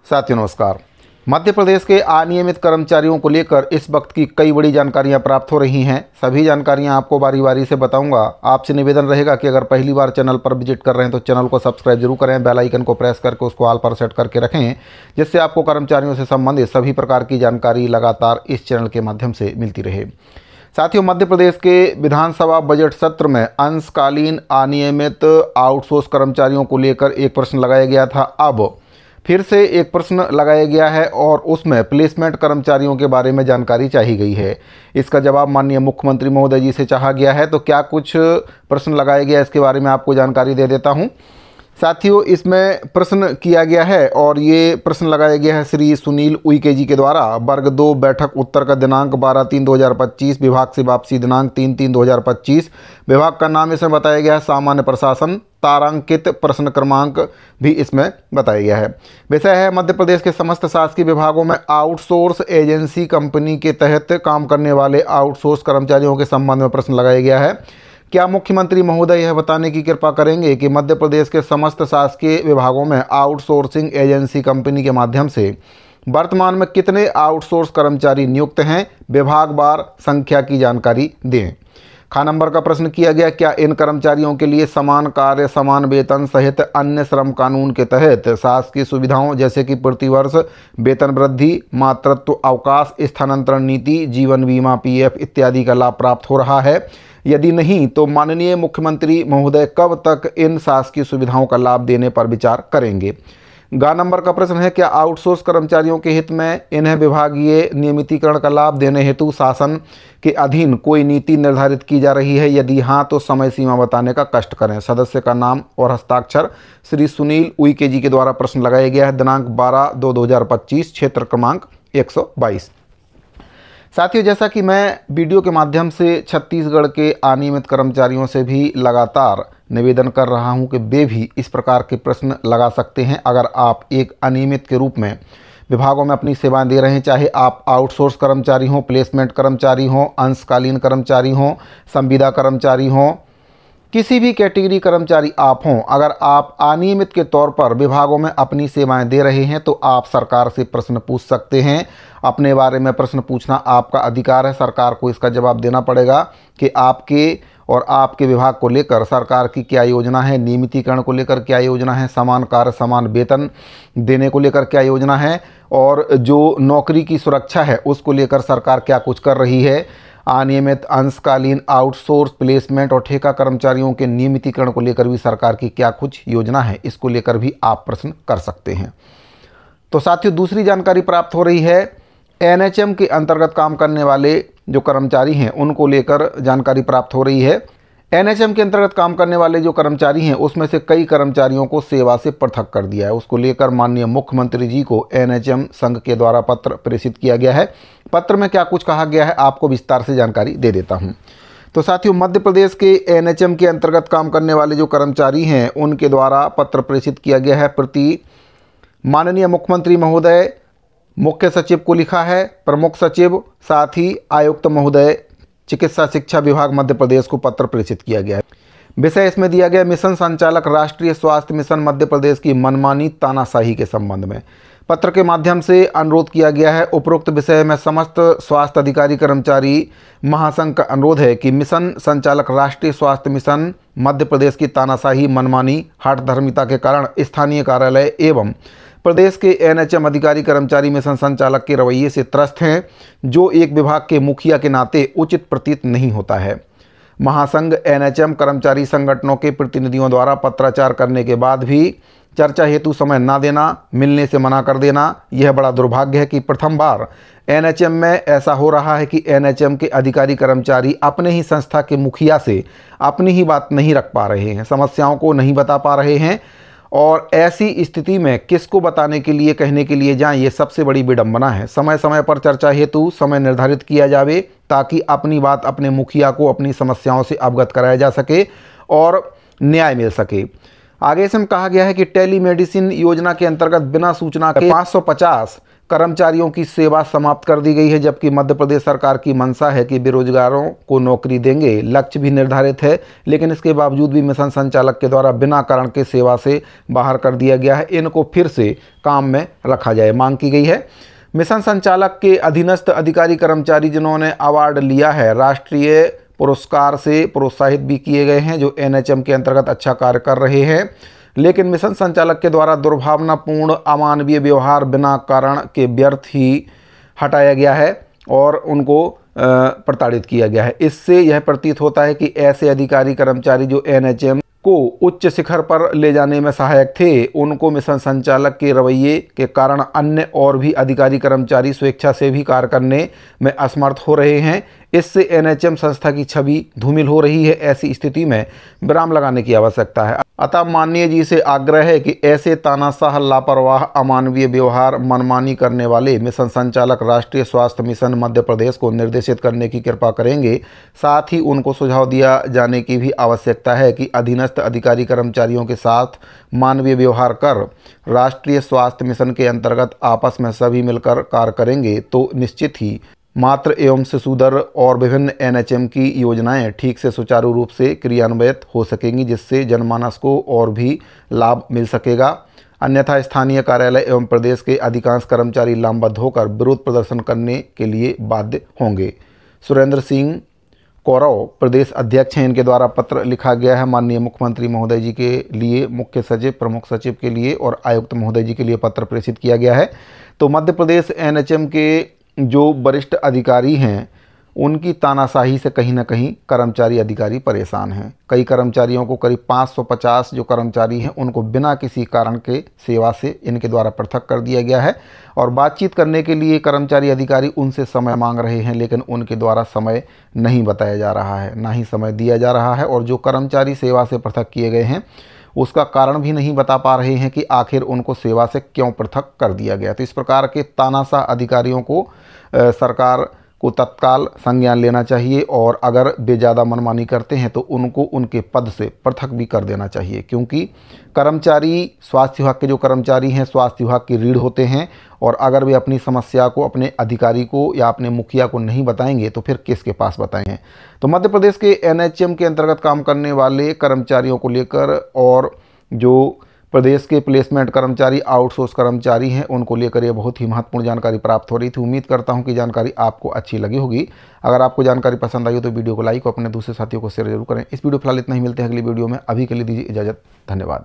साथियों नमस्कार। मध्य प्रदेश के अनियमित कर्मचारियों को लेकर इस वक्त की कई बड़ी जानकारियां प्राप्त हो रही हैं। सभी जानकारियां आपको बारी बारी से बताऊंगा। आपसे निवेदन रहेगा कि अगर पहली बार चैनल पर विजिट कर रहे हैं तो चैनल को सब्सक्राइब जरूर करें, बेल आइकन को प्रेस करके उसको ऑल पर सेट करके रखें, जिससे आपको कर्मचारियों से संबंधित सभी प्रकार की जानकारी लगातार इस चैनल के माध्यम से मिलती रहे। साथियों, मध्य प्रदेश के विधानसभा बजट सत्र में अंशकालीन अनियमित आउटसोर्स कर्मचारियों को लेकर एक प्रश्न लगाया गया था। अब फिर से एक प्रश्न लगाया गया है और उसमें प्लेसमेंट कर्मचारियों के बारे में जानकारी चाही गई है। इसका जवाब माननीय मुख्यमंत्री महोदय जी से चाहा गया है। तो क्या कुछ प्रश्न लगाया गया, इसके बारे में आपको जानकारी दे देता हूं। साथियों, इसमें प्रश्न किया गया है और ये प्रश्न लगाया गया है श्री सुनील उइके जी के द्वारा। वर्ग 2 बैठक उत्तर का दिनांक 12/3/2025, विभाग से वापसी दिनांक 3/3/2025। विभाग का नाम इसमें बताया गया है सामान्य प्रशासन। तारांकित प्रश्न क्रमांक भी इसमें बताया गया है। विषय है मध्य प्रदेश के समस्त शासकीय विभागों में आउटसोर्स एजेंसी कंपनी के तहत काम करने वाले आउटसोर्स कर्मचारियों के संबंध में प्रश्न लगाया गया है। क्या मुख्यमंत्री महोदय यह बताने की कृपा करेंगे कि मध्य प्रदेश के समस्त शासकीय विभागों में आउटसोर्सिंग एजेंसी कंपनी के माध्यम से वर्तमान में कितने आउटसोर्स कर्मचारी नियुक्त हैं? विभागवार संख्या की जानकारी दें। ख नंबर का प्रश्न किया गया, क्या इन कर्मचारियों के लिए समान कार्य समान वेतन सहित अन्य श्रम कानून के तहत शासकीय सुविधाओं जैसे कि प्रतिवर्ष वेतन वृद्धि, मातृत्व अवकाश, स्थानांतरण नीति, जीवन बीमा, पीएफ इत्यादि का लाभ प्राप्त हो रहा है? यदि नहीं तो माननीय मुख्यमंत्री महोदय कब तक इन शासकीय सुविधाओं का लाभ देने पर विचार करेंगे? ग नंबर का प्रश्न है, क्या आउटसोर्स कर्मचारियों के हित में इन्हें विभागीय नियमितीकरण का लाभ देने हेतु शासन के अधीन कोई नीति निर्धारित की जा रही है? यदि हाँ तो समय सीमा बताने का कष्ट करें। सदस्य का नाम और हस्ताक्षर श्री सुनील उइके जी के द्वारा प्रश्न लगाया गया है। दिनांक 12/2/2025, क्षेत्र क्रमांक 122। साथियों, जैसा कि मैं वीडियो के माध्यम से छत्तीसगढ़ के अनियमित कर्मचारियों से भी लगातार निवेदन कर रहा हूं कि वे भी इस प्रकार के प्रश्न लगा सकते हैं। अगर आप एक अनियमित के रूप में विभागों में अपनी सेवाएं दे रहे हैं, चाहे आप आउटसोर्स कर्मचारी हों, प्लेसमेंट कर्मचारी हों, अंशकालीन कर्मचारी हों, संविदा कर्मचारी हों, किसी भी कैटेगरी कर्मचारी आप हों, अगर आप अनियमित के तौर पर विभागों में अपनी सेवाएं दे रहे हैं तो आप सरकार से प्रश्न पूछ सकते हैं। अपने बारे में प्रश्न पूछना आपका अधिकार है। सरकार को इसका जवाब देना पड़ेगा कि आपके और आपके विभाग को लेकर सरकार की क्या योजना है, नियमितीकरण को लेकर क्या योजना है, समान कार्य समान वेतन देने को लेकर क्या योजना है, और जो नौकरी की सुरक्षा है उसको लेकर सरकार क्या कुछ कर रही है। अनियमित अंशकालीन आउटसोर्स प्लेसमेंट और ठेका कर्मचारियों के नियमितीकरण को लेकर भी सरकार की क्या कुछ योजना है, इसको लेकर भी आप प्रश्न कर सकते हैं। तो साथियों, दूसरी जानकारी प्राप्त हो रही है एनएचएम के अंतर्गत काम करने वाले जो कर्मचारी हैं उनको लेकर जानकारी प्राप्त हो रही है। एनएचएम के अंतर्गत काम करने वाले जो कर्मचारी हैं उसमें से कई कर्मचारियों को सेवा से पृथक कर दिया है। उसको लेकर माननीय मुख्यमंत्री जी को एनएचएम संघ के द्वारा पत्र प्रेषित किया गया है। पत्र में क्या कुछ कहा गया है आपको विस्तार से जानकारी दे देता हूं। तो साथियों, मध्य प्रदेश के एनएचएम के अंतर्गत काम करने वाले जो कर्मचारी हैं उनके द्वारा पत्र प्रेषित किया गया है। प्रति माननीय मुख्यमंत्री महोदय, मुख्य सचिव को लिखा है, प्रमुख सचिव, साथ ही आयुक्त महोदय चिकित्सा शिक्षा विभाग मध्य प्रदेश को पत्र प्रेषित किया गया है। विषय इसमें दिया गया मिशन संचालक राष्ट्रीय स्वास्थ्य मिशन मध्य प्रदेश की मनमानी तानाशाही के संबंध में। पत्र के माध्यम से अनुरोध किया गया है। उपरोक्त विषय में समस्त स्वास्थ्य अधिकारी कर्मचारी महासंघ का अनुरोध है कि मिशन संचालक राष्ट्रीय स्वास्थ्य मिशन मध्य प्रदेश की तानाशाही, मनमानी, हठधर्मिता के कारण स्थानीय कार्यालय एवं प्रदेश के एनएचएम अधिकारी कर्मचारी मिशन संचालक के रवैये से त्रस्त हैं, जो एक विभाग के मुखिया के नाते उचित प्रतीत नहीं होता है। महासंघ एनएचएम कर्मचारी संगठनों के प्रतिनिधियों द्वारा पत्राचार करने के बाद भी चर्चा हेतु समय न देना, मिलने से मना कर देना, यह बड़ा दुर्भाग्य है कि प्रथम बार एनएचएम में ऐसा हो रहा है कि एनएचएम के अधिकारी कर्मचारी अपने ही संस्था के मुखिया से अपनी ही बात नहीं रख पा रहे हैं, समस्याओं को नहीं बता पा रहे हैं, और ऐसी स्थिति में किसको बताने के लिए, कहने के लिए जाएं, ये सबसे बड़ी विडंबना है। समय समय पर चर्चा हेतु समय निर्धारित किया जावे ताकि अपनी बात अपने मुखिया को अपनी समस्याओं से अवगत कराया जा सके और न्याय मिल सके। आगे इसमें कहा गया है कि टेलीमेडिसिन योजना के अंतर्गत बिना सूचना के 550 कर्मचारियों की सेवा समाप्त कर दी गई है, जबकि मध्य प्रदेश सरकार की मंशा है कि बेरोजगारों को नौकरी देंगे। लक्ष्य भी निर्धारित है, लेकिन इसके बावजूद भी मिशन संचालक के द्वारा बिना कारण के सेवा से बाहर कर दिया गया है। इनको फिर से काम में रखा जाए, मांग की गई है। मिशन संचालक के अधीनस्थ अधिकारी कर्मचारी जिन्होंने अवार्ड लिया है, राष्ट्रीय पुरस्कार से प्रोत्साहित भी किए गए हैं, जो एनएचएम के अंतर्गत अच्छा कार्य कर रहे हैं, लेकिन मिशन संचालक के द्वारा दुर्भावनापूर्ण अमानवीय व्यवहार बिना कारण के व्यर्थ ही हटाया गया है और उनको प्रताड़ित किया गया है। इससे यह प्रतीत होता है कि ऐसे अधिकारी कर्मचारी जो एनएचएम को उच्च शिखर पर ले जाने में सहायक थे, उनको मिशन संचालक के रवैये के कारण अन्य और भी अधिकारी कर्मचारी स्वेच्छा से भी कार्य करने में असमर्थ हो रहे हैं। इससे एनएचएम संस्था की छवि धूमिल हो रही है। ऐसी स्थिति में विराम लगाने की आवश्यकता है। अतः माननीय जी से आग्रह है कि ऐसे तानाशाह, लापरवाह, अमानवीय व्यवहार, मनमानी करने वाले मिशन संचालक राष्ट्रीय स्वास्थ्य मिशन मध्य प्रदेश को निर्देशित करने की कृपा करेंगे। साथ ही उनको सुझाव दिया जाने की भी आवश्यकता है कि अधीनस्थ अधिकारी कर्मचारियों के साथ मानवीय व्यवहार कर राष्ट्रीय स्वास्थ्य मिशन के अंतर्गत आपस में सभी मिलकर कार्य करेंगे तो निश्चित ही मातृ एवं शिशुदर और विभिन्न एनएचएम की योजनाएं ठीक से सुचारू रूप से क्रियान्वित हो सकेंगी, जिससे जनमानस को और भी लाभ मिल सकेगा। अन्यथा स्थानीय कार्यालय एवं प्रदेश के अधिकांश कर्मचारी लामबद्ध होकर विरोध प्रदर्शन करने के लिए बाध्य होंगे। सुरेंद्र सिंह कौरव प्रदेश अध्यक्ष हैं। इनके द्वारा पत्र लिखा गया है माननीय मुख्यमंत्री महोदय जी के लिए, मुख्य सचिव, प्रमुख सचिव के लिए और आयुक्त महोदय जी के लिए पत्र प्रेषित किया गया है। तो मध्य प्रदेश एनएचएम के जो वरिष्ठ अधिकारी हैं, उनकी तानाशाही से कहीं ना कहीं कर्मचारी अधिकारी परेशान हैं। कई कर्मचारियों को, करीब 550 जो कर्मचारी हैं, उनको बिना किसी कारण के सेवा से इनके द्वारा पृथक कर दिया गया है और बातचीत करने के लिए कर्मचारी अधिकारी उनसे समय मांग रहे हैं, लेकिन उनके द्वारा समय नहीं बताया जा रहा है, ना ही समय दिया जा रहा है। और जो कर्मचारी सेवा से पृथक किए गए हैं उसका कारण भी नहीं बता पा रहे हैं कि आखिर उनको सेवा से क्यों पृथक कर दिया गया। तो इस प्रकार के तानाशाह अधिकारियों को सरकार को तत्काल संज्ञान लेना चाहिए और अगर वे ज़्यादा मनमानी करते हैं तो उनको उनके पद से पृथक भी कर देना चाहिए, क्योंकि कर्मचारी, स्वास्थ्य विभाग के जो कर्मचारी हैं, स्वास्थ्य विभाग की रीढ़ होते हैं और अगर वे अपनी समस्या को अपने अधिकारी को या अपने मुखिया को नहीं बताएंगे तो फिर किसके पास बताएंगे। तो मध्य प्रदेश के एनएचएम के अंतर्गत काम करने वाले कर्मचारियों को लेकर और जो प्रदेश के प्लेसमेंट कर्मचारी, आउटसोर्स कर्मचारी हैं, उनको लेकर ये बहुत ही महत्वपूर्ण जानकारी प्राप्त हो रही थी। उम्मीद करता हूं कि जानकारी आपको अच्छी लगी होगी। अगर आपको जानकारी पसंद आई हो तो वीडियो को लाइक और अपने दूसरे साथियों को शेयर जरूर करें। इस वीडियो फिलहाल इतना ही, मिलते हैं अगली वीडियो में। अभी के लिए दीजिए इजाज़त। धन्यवाद।